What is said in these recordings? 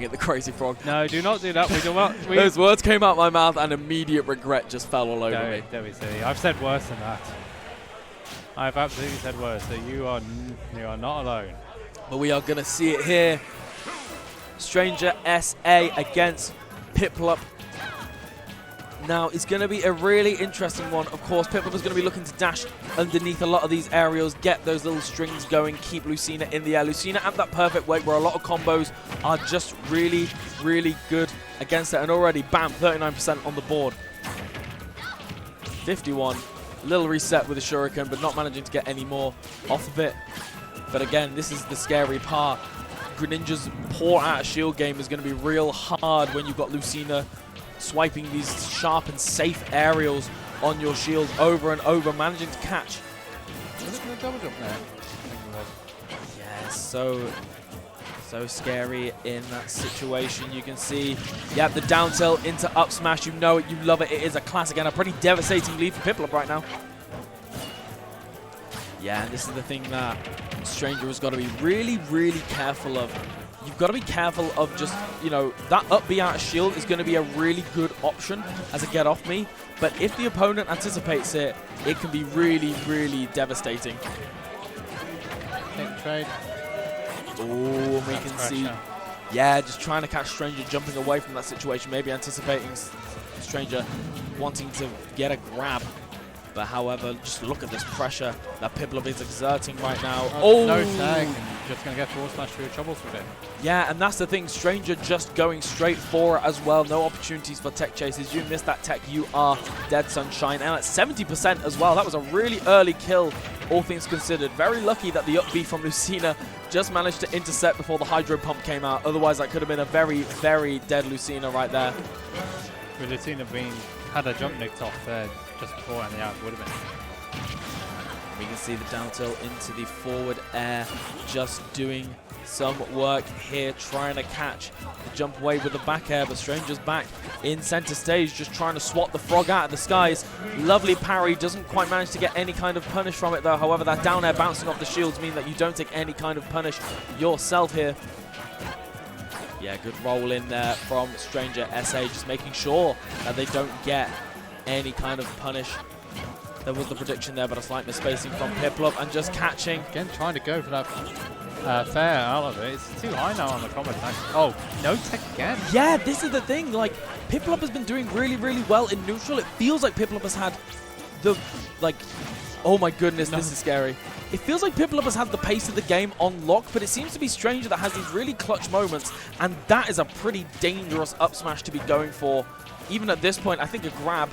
at the Crazy Frog. No, do not do that. We do not. Those words came out my mouth and immediate regret just fell all over me. Don't be silly. I've said worse than that. I've absolutely said worse. So you are not alone. But we are going to see it here. Stranger SA against Piplup. Now, it's going to be a really interesting one. Of course, Piplup is going to be looking to dash underneath a lot of these aerials, get those little strings going, keep Lucina in the air. Lucina at that perfect weight where a lot of combos are just really, really good against it. And already, bam, 39% on the board. 51. Little reset with the Shuriken, but not managing to get any more off of it. But again, this is the scary part. Greninja's poor out of shield game is going to be real hard when you've got Lucina swiping these sharp and safe aerials on your shield over and over, managing to catch. Double jump there. Yeah, so scary in that situation. You can see, yeah, the down tilt into up smash. You know it, you love it. It is a classic and a pretty devastating lead for Piplup right now. Yeah, and this is the thing that Stranger has got to be really, really careful of. You've got to be careful of just, you know, that up B out of shield is going to be a really good option as a get off me. But if the opponent anticipates it, it can be really, really devastating. Take the trade. Oh, we can see. Yeah, just trying to catch Stranger jumping away from that situation. Maybe anticipating Stranger wanting to get a grab. But however, just look at this pressure that Piplup is exerting right now. Oh, no tag. Just going to get forward smash through your troubles with it. Yeah, and that's the thing. Stranger just going straight for it as well. No opportunities for tech chases. You miss that tech, you are dead, Sunshine. And at 70% as well. That was a really early kill, all things considered. Very lucky that the up B from Lucina just managed to intercept before the Hydro Pump came out. Otherwise, that could have been a very, very dead Lucina right there. With Lucina had a jump nicked off there just before, and yeah, it would have been. We can see the down tilt into the forward air, just doing some work here, trying to catch the jump away with the back air, but Stranger's back in center stage, just trying to swat the frog out of the skies. Lovely parry, doesn't quite manage to get any kind of punish from it though. However, that down air bouncing off the shields mean that you don't take any kind of punish yourself here. Yeah, good roll in there from Stranger SA, just making sure that they don't get any kind of punish. There was the prediction there, but a slight misspacing from Piplup and just catching. Again, trying to go for that fair out of it. It's too high now on the combo attack. Oh, no tech again. Yeah, this is the thing. Like, Piplup has been doing really, really well in neutral. It feels like Piplup has had the, like, oh my goodness, this is scary. It feels like Piplup has had the pace of the game on lock, but it seems to be Stranger that has these really clutch moments, and that is a pretty dangerous up smash to be going for. Even at this point, I think a grab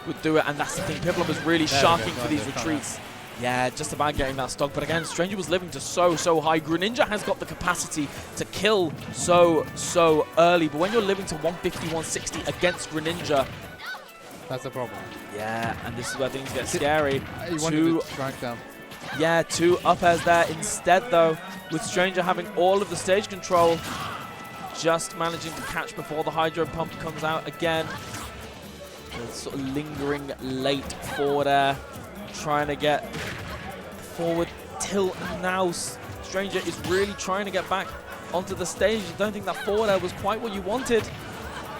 would do it, and that's the thing. Piplup is really sharking for these retreats. Yeah, just about getting that stock, but again, Stranger was living to so high. Greninja has got the capacity to kill so early, but when you're living to 150, 160 against Greninja, that's the problem. Yeah, and this is where things get scary. You wanted to strike down. Yeah, two up airs there instead, though, with Stranger having all of the stage control, just managing to catch before the Hydro Pump comes out again. Sort of lingering late forward air, trying to get forward tilt. Now Stranger is really trying to get back onto the stage. I don't think that forward air was quite what you wanted.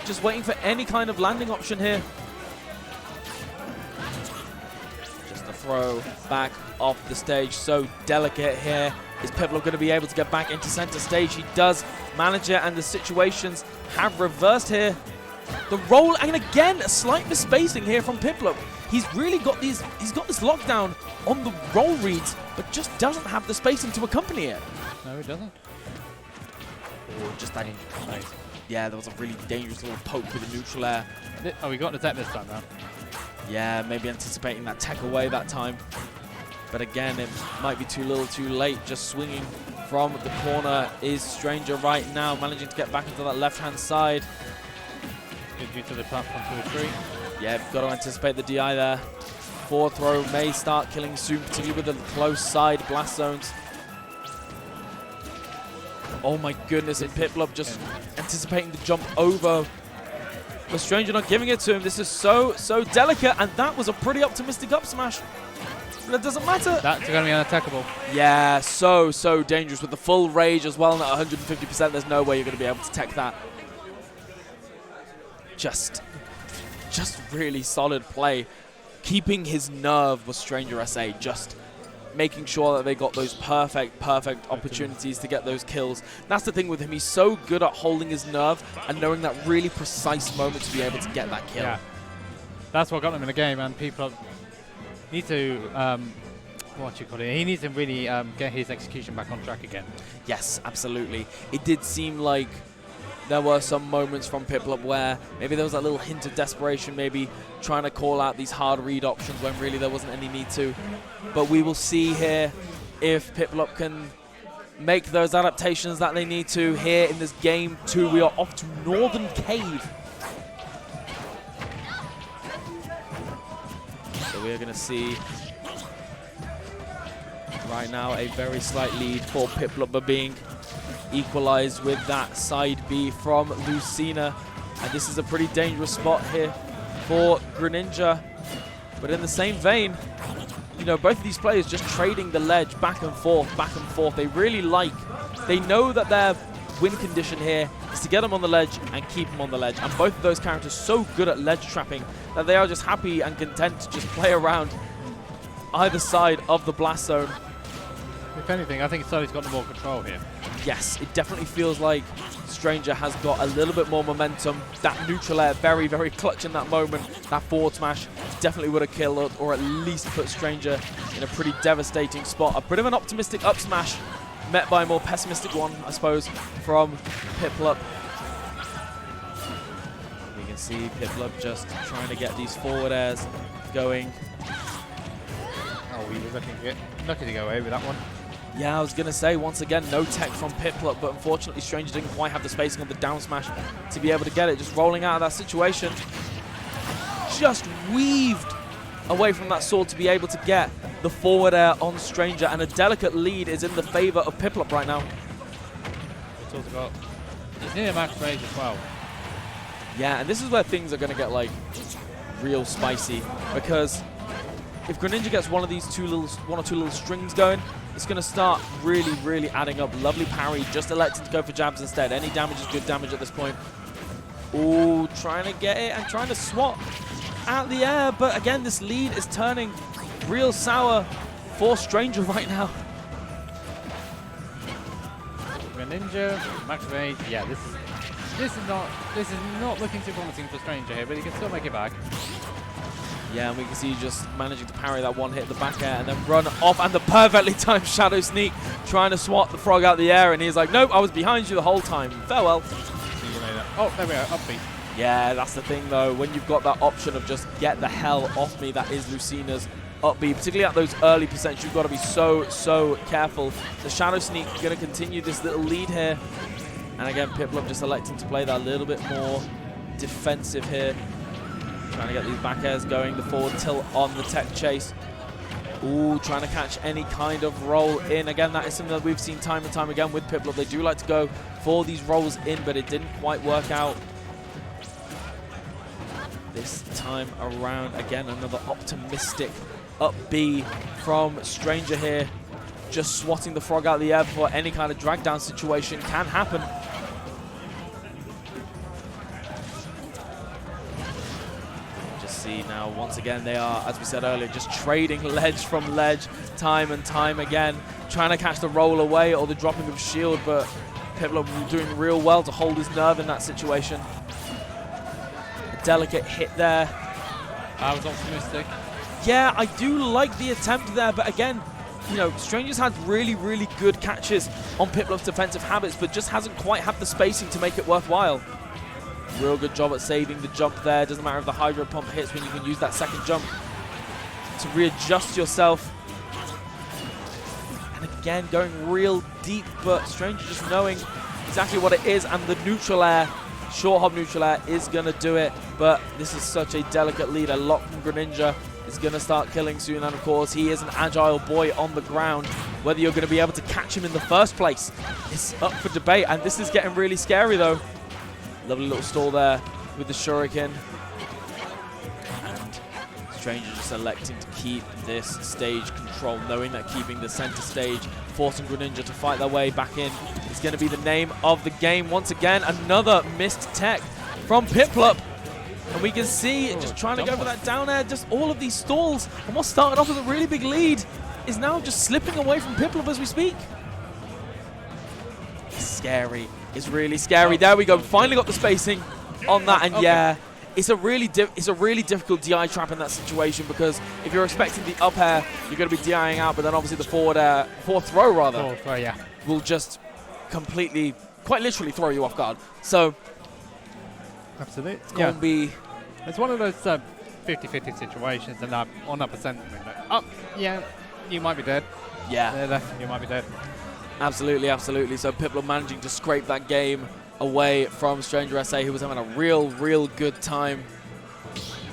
Just waiting for any kind of landing option here. Just a throw back off the stage. So delicate here. Is Piplup going to be able to get back into center stage? He does manage it, and the situations have reversed here. The roll, and again, a slight misspacing here from Piplup. He's really got these, he's got this lockdown on the roll reads, but just doesn't have the spacing to accompany it. No, he doesn't. Oh, just that, yeah, there was a really dangerous little poke with the neutral air. Oh, we got the tech this time now. Yeah, maybe anticipating that tech away that time. But again, it might be too little too late. Just swinging from the corner is Stranger right now, managing to get back into that left-hand side. Good due to the platform to the tree. Yeah, got to anticipate the DI there. Forward throw may start killing soon, particularly with the close side blast zones. Oh my goodness, and Piplup just anticipating the jump over. But Stranger not giving it to him. This is so delicate, and that was a pretty optimistic up smash. But it doesn't matter. That's going to be unattackable. Yeah, so dangerous with the full rage as well. And at 150%, there's no way you're going to be able to tech that. Just really solid play. Keeping his nerve was Stranger SA. Just making sure that they got those perfect opportunities to get those kills. That's the thing with him. He's so good at holding his nerve and knowing that really precise moment to be able to get that kill. Yeah. That's what got him in the game, and people need to, he needs to really get his execution back on track again. Yes, absolutely. It did seem like there were some moments from Piplup where maybe there was that little hint of desperation, maybe trying to call out these hard read options when really there wasn't any need to. But we will see here if Piplup can make those adaptations that they need to here in this game 2. We are off to Northern Cave. So we are going to see right now a very slight lead for Piplup, but being equalized with that side B from Lucina. And this is a pretty dangerous spot here for Greninja. But in the same vein, you know, both of these players just trading the ledge back and forth, back and forth. They really they know that their win condition here is to get them on the ledge and keep them on the ledge. And both of those characters so good at ledge trapping that they are just happy and content to just play around either side of the blast zone. If anything, I think Sully's got more control here. Yes, it definitely feels like Stranger has got a little bit more momentum. That neutral air, very clutch in that moment. That forward smash definitely would have killed or at least put Stranger in a pretty devastating spot. A bit of an optimistic up smash met by a more pessimistic one, I suppose, from Piplup. We can see Piplup just trying to get these forward airs going. Oh, he was lucky to get away with that one. Yeah, I was going to say, once again, no tech from Piplup, but unfortunately Stranger didn't quite have the spacing on the down smash to be able to get it. Just rolling out of that situation. Just weaved away from that sword to be able to get the forward air on Stranger, and a delicate lead is in the favor of Piplup right now. It's also got, he's near max range as well. Yeah, and this is where things are going to get, like, real spicy, because if Greninja gets one or two little strings going, it's going to start really adding up. Lovely parry, just electing to go for jabs instead. Any damage is good damage at this point. Ooh, trying to get it and trying to swat out the air. But again, this lead is turning real sour for Stranger right now. Greninja, max range. Yeah, this is not looking too promising for Stranger here, but he can still make it back. Yeah, and we can see just managing to parry that one hit the back air and then run off, and the perfectly timed Shadow Sneak trying to swat the frog out the air, and he's like, nope, I was behind you the whole time. Farewell. See you later. Oh, there we are, upbeat. Yeah, that's the thing though, when you've got that option of just get the hell off me, that is Lucina's upbeat, particularly at those early percents. You've got to be so careful. The Shadow Sneak going to continue this little lead here. And again, Piplup just electing to play that a little bit more defensive here. Trying to get these back airs going, the forward tilt on the tech chase. Ooh, trying to catch any kind of roll in. Again, that is something that we've seen time and time again with Piplup. They do like to go for these rolls in, but it didn't quite work out this time around. Again, another optimistic up B from Stranger here. Just swatting the frog out of the air before any kind of drag down situation can happen. See now, once again, they are, as we said earlier, just trading ledge from ledge time and time again, trying to catch the roll away or the dropping of shield, but Piplup doing real well to hold his nerve in that situation. A delicate hit there. I was optimistic. Yeah, I do like the attempt there, but again, you know, Stranger's had really good catches on Piplup's defensive habits, but just hasn't quite had the spacing to make it worthwhile. Real good job at saving the jump there. Doesn't matter if the Hydro Pump hits when you can use that second jump to readjust yourself. And again, going real deep, but Stranger just knowing exactly what it is, and the neutral air, short hop neutral air is going to do it. But this is such a delicate lead. A lot from Greninja is going to start killing soon, and of course, he is an agile boy on the ground. Whether you're going to be able to catch him in the first place is up for debate, and this is getting really scary though. Lovely little stall there with the shuriken. And Stranger just electing to keep this stage control, knowing that keeping the center stage, forcing Greninja to fight their way back in is going to be the name of the game. Once again, another missed tech from Piplup. And we can see just trying to go for that down air, just all of these stalls. And what started off as a really big lead is now just slipping away from Piplup as we speak. It's scary. It's really scary. There we go. Finally got the spacing on that. And yeah, it's a really difficult DI trap in that situation, because if you're expecting the up air, you're going to be DIing out. But then obviously the forward throw will just completely, quite literally throw you off guard. So absolutely, it's going to be... It's one of those 50-50 situations, and on that percent, yeah, you might be dead. Yeah. You might be dead. Absolutely, absolutely. So Piplup managing to scrape that game away from Stranger SA, who was having a real good time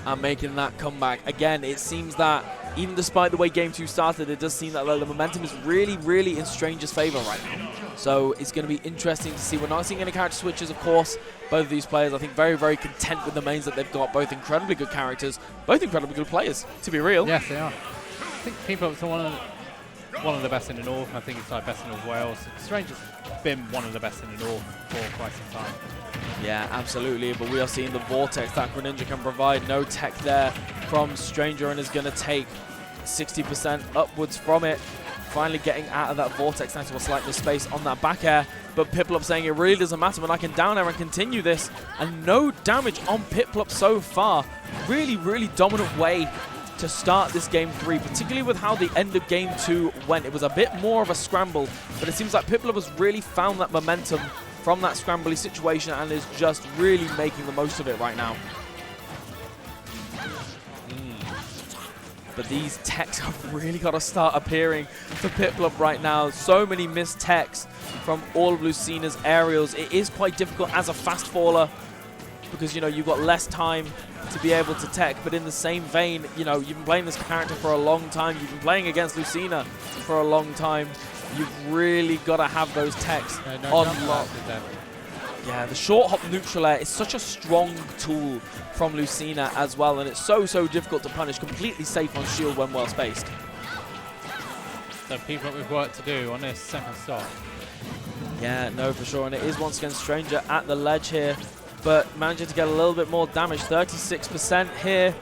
and making that comeback. Again, it seems that even despite the way Game 2 started, it does seem that the momentum is really in Stranger's favor right now. So it's going to be interesting to see. We're not seeing any character switches, of course. Both of these players, I think, very content with the mains that they've got. Both incredibly good characters, both incredibly good players, to be real. Yes, they are. I think Piplup's one of the best in the North, and I think it's like best in North Wales. Stranger's been one of the best in the North for quite some time. Yeah, absolutely. But we are seeing the Vortex that Greninja can provide. No tech there from Stranger, and is going to take 60% upwards from it. Finally getting out of that Vortex thanks to a slight misspace on that back air. But Piplup saying it really doesn't matter when I can down air and continue this. And no damage on Piplup so far. Really dominant way to start this Game 3, particularly with how the end of Game 2 went. It was a bit more of a scramble, but it seems like Piplup has really found that momentum from that scrambly situation and is just really making the most of it right now. But these techs have really got to start appearing for Piplup right now. So many missed techs from all of Lucina's aerials. It is quite difficult as a fast faller because, you know, you've got less time to be able to tech. But in the same vein, you know, you've been playing this character for a long time. You've been playing against Lucina for a long time. You've really got to have those techs on lock. Yeah, the short hop neutral air is such a strong tool from Lucina as well, and it's so difficult to punish. Completely safe on shield when well spaced. So Piplup with work to do on this second stop. Yeah, no, for sure, and it is once again Stranger at the ledge here, but managing to get a little bit more damage. 36% here.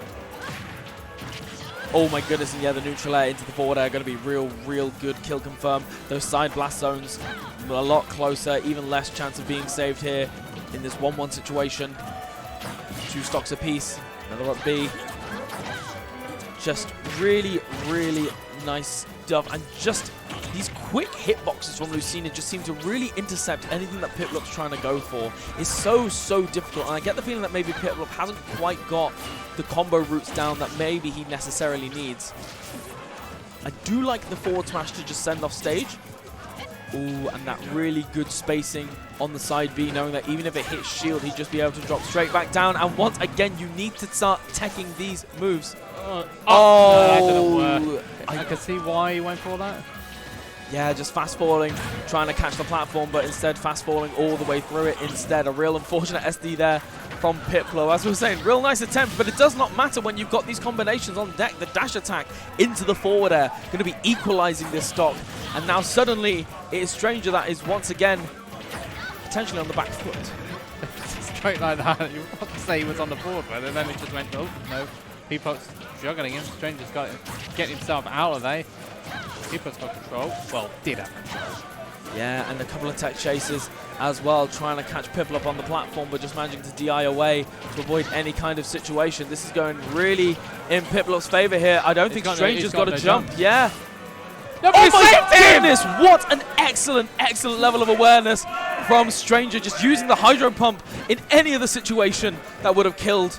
Oh my goodness, and yeah, the neutral air into the forward air going to be real good kill confirm. Those side blast zones a lot closer, even less chance of being saved here in this 1-1 situation. 2 stocks apiece, another up B. Just really nice stuff, and just these quick hitboxes from Lucina just seem to really intercept anything that Piplup's trying to go for. It's so difficult, and I get the feeling that maybe Piplup hasn't quite got the combo routes down that maybe he necessarily needs. I do like the forward smash to just send off stage. Ooh, and that really good spacing on the side B, knowing that even if it hits shield, he'd just be able to drop straight back down. And once again, you need to start teching these moves. No, that didn't work. I can see why he went for that. Yeah, just fast falling, trying to catch the platform, but instead fast falling all the way through it instead. A real unfortunate SD there from Piplup. As we were saying, real nice attempt, but it does not matter when you've got these combinations on deck. The dash attack into the forward air, going to be equalizing this stock. And now suddenly, it is Stranger that is once again potentially on the back foot. Straight like that. You want to say he was on the board, but then it just went, oh, no. Piplup's juggling him. Stranger's got to get himself out of there. Piplup's got control. Well, did have control. Yeah, and a couple of tech chases as well, trying to catch Piplup on the platform, but just managing to DI away to avoid any kind of situation. This is going really in Piplup's favor here. I don't think Stranger's got a jump. Yeah. Oh my goodness! What an excellent level of awareness from Stranger, just using the Hydro Pump in any other situation that would have killed.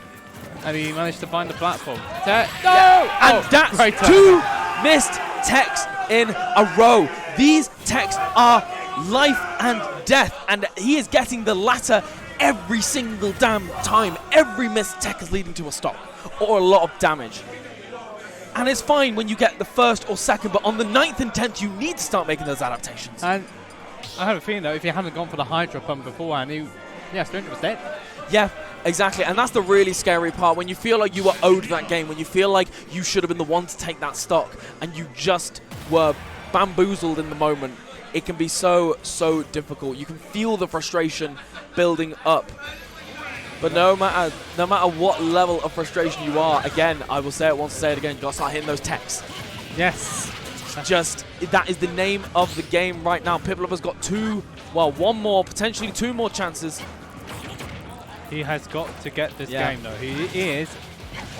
And he managed to find the platform. No! And that's 2 missed techs in a row. These techs are life and death, and he is getting the latter every single damn time. Every missed tech is leading to a stop or a lot of damage. And it's fine when you get the first or second, but on the 9th and 10th, you need to start making those adaptations. And I have a feeling, though, if he hadn't gone for the Hydro Pump beforehand, Stranger was dead. Yeah, Exactly, and that's the really scary part, when you feel like you were owed that game, when you feel like you should have been the one to take that stock, and you just were bamboozled in the moment. It can be so difficult. You can feel the frustration building up. But no matter what level of frustration you are, again, I will say it once, say it again, you got to start hitting those techs. Yes. Just, that is the name of the game right now. Piplup has got one more, potentially 2 more chances. He has got to get this game, though. He is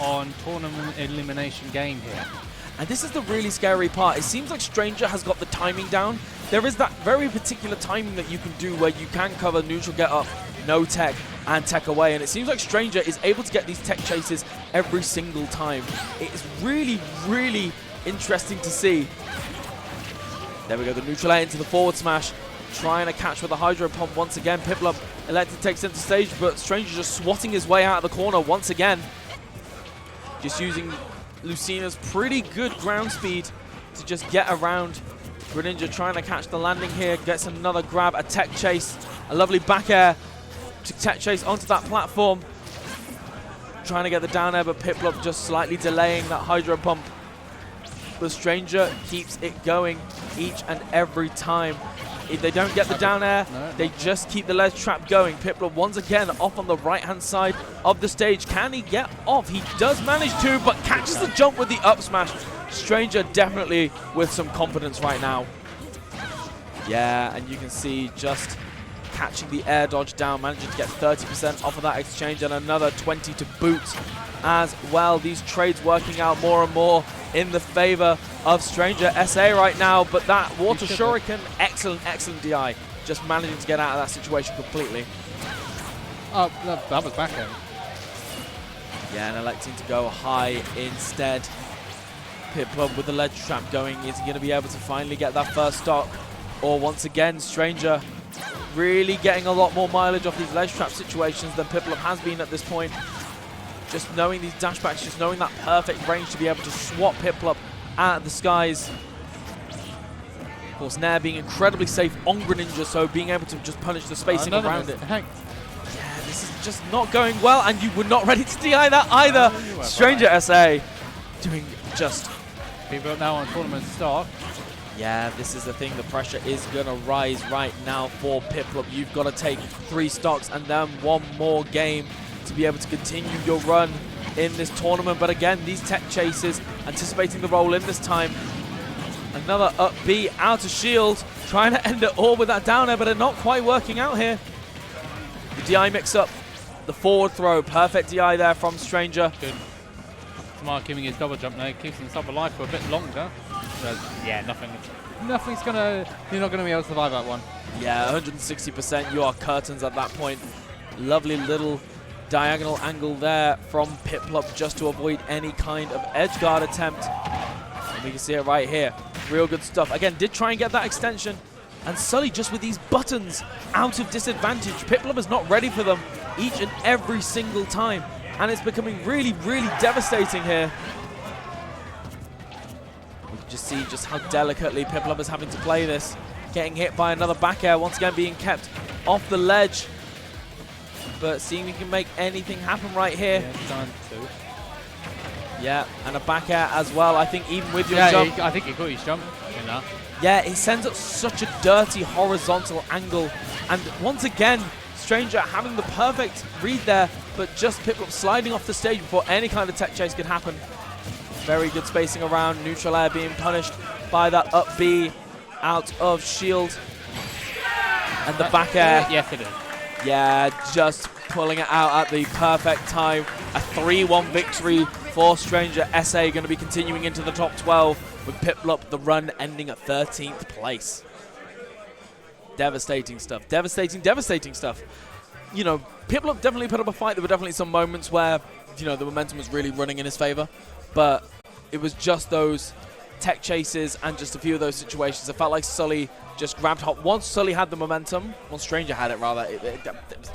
on tournament elimination game here. And this is the really scary part. It seems like Stranger has got the timing down. There is that very particular timing that you can do where you can cover neutral get up, no tech, and tech away. And it seems like Stranger is able to get these tech chases every single time. It is really, really interesting to see. There we go, the neutral air into the forward smash. Trying to catch with the Hydro Pump once again. Piplup elected to take center stage, but Stranger just swatting his way out of the corner once again. Just using Lucina's pretty good ground speed to just get around Greninja, trying to catch the landing here. Gets another grab, a tech chase, a lovely back air to tech chase onto that platform. Trying to get the down air, but Piplup just slightly delaying that Hydro Pump. The Stranger keeps it going each and every time. If they don't get the down air, they just keep the ledge trap going. Piplup once again off on the right-hand side of the stage. Can he get off? He does manage to, but catches the jump with the up smash. Stranger definitely with some confidence right now. Yeah, and you can see just catching the air dodge down, managing to get 30% off of that exchange and another 20 to boot as well. These trades working out more and more in the favor of Stranger SA right now, but that water shuriken, excellent DI, just managing to get out of that situation completely. Oh, that was back end. Yeah, and electing to go high instead. Piplup with the ledge trap going. Is he going to be able to finally get that first stock? Or once again, Stranger really getting a lot more mileage off these ledge trap situations than Piplup has been at this point. Just knowing these dashbacks, just knowing that perfect range to be able to swap Piplup out of the skies. Of course, Nair being incredibly safe on Greninja, so being able to just punish the spacing around it. Yeah, this is just not going well, and you were not ready to DI that either. Stranger SA doing just... People now on tournament stock. Yeah, this is the thing. The pressure is going to rise right now for Piplup. You've got to take 3 stocks and then 1 more game to be able to continue your run in this tournament. But again, these tech chases, anticipating the roll in this time. Another up B out of shield, trying to end it all with that down air, but they're not quite working out here. The DI mix-up, the forward throw, perfect DI there from Stranger. Good. Smart giving his double jump now, keeps himself alive for a bit longer. Yeah, nothing's gonna, you're not gonna be able to survive that one. Yeah, 160%, you are curtains at that point. Lovely little diagonal angle there from Piplup just to avoid any kind of edge guard attempt. And we can see it right here. Real good stuff. Again, did try and get that extension. And Sully just with these buttons out of disadvantage. Piplup is not ready for them each and every single time. And it's becoming really, really devastating here. We can just see just how delicately Piplup is having to play this. Getting hit by another back air, once again being kept off the ledge. But seeing if he can make anything happen right here. Yeah, done too. Yeah, and a back air as well. I think even with your jump. I think he got his jump. Yeah, it sends up such a dirty horizontal angle. And once again, Stranger having the perfect read there, but just Piplup sliding off the stage before any kind of tech chase could happen. Very good spacing around. Neutral air being punished by that up B out of shield. And the back air. Yes, it is. Yeah, just pulling it out at the perfect time. A 3-1 victory for Stranger SA, going to be continuing into the top 12 with Piplup, the run ending at 13th place. Devastating stuff. Devastating stuff. You know, Piplup definitely put up a fight. There were definitely some moments where, you know, the momentum was really running in his favor. But it was just those tech chases and just a few of those situations. It felt like Sully just grabbed hot. Once Sully had the momentum, once Stranger had it rather, it was